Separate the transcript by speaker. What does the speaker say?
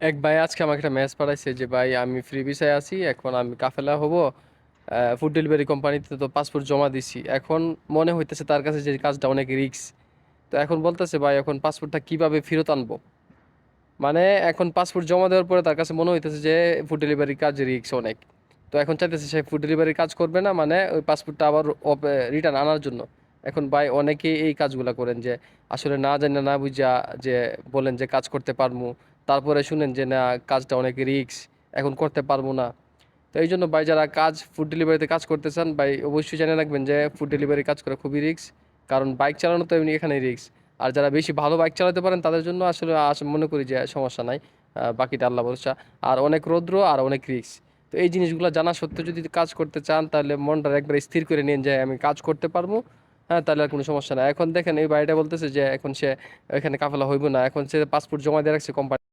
Speaker 1: এক ভাই আজকে আমাকে একটা মেসেজ পাঠাইছে যে ভাই আমি ফ্রি ভিসায় আছি, এখন আমি কাফেলা হব। ফুড ডেলিভারি কোম্পানিতে তো পাসপোর্ট জমা দিছি, এখন মনে হইতেছে তার কাছে যে কাজটা অনেক রিস্ক। তো এখন বলতেছে ভাই এখন পাসপোর্টটা কিভাবে ফেরত আনবো। মানে এখন পাসপোর্ট জমা দেওয়ার পরে তার কাছে মনে হইতেছে যে ফুড ডেলিভারি কাজ রিস্ক অনেক। তো এখন চাইতেছে সে ফুড ডেলিভারি কাজ করবে না, মানে ওই পাসপোর্টটা আবার রিটার্ন আনার জন্য। এখন ভাই অনেকেই এই কাজগুলা করেন যে আসলে না জানি না বুঝা, যে বলেন যে কাজ করতে পারবো, তারপরে শুনেন যে না কাজটা অনেক রিস্ক, এখন করতে পারবো না। তো এই জন্য ভাই যারা কাজ ফুড ডেলিভারিতে কাজ করতে চান ভাই অবশ্যই জেনে রাখবেন যে ফুড ডেলিভারি কাজ করা খুবই রিস্ক। কারণ বাইক চালানো তো এমনি এখানে রিস্ক। আর যারা বেশি ভালো বাইক চালাতে পারেন তাদের জন্য আসলে মনে করি যে সমস্যা নাই। বাকিটা আল্লাহ ভরসা। আর অনেক রৌদ্র আর অনেক রিস্ক। তো এই জিনিসগুলো জানা সত্ত্বেও যদি কাজ করতে চান তাহলে মনটা একবার স্থির করে নিন যে আমি কাজ করতে পারবো। হ্যাঁ, তাহলে আর কোনো সমস্যা নাই। এখন দেখেন এই বাড়িটা বলতেছে যে এখন সে এখানে কাফেলা হইব না, এখন সে পাসপোর্ট জমা দিয়ে রাখছে কোম্পানি।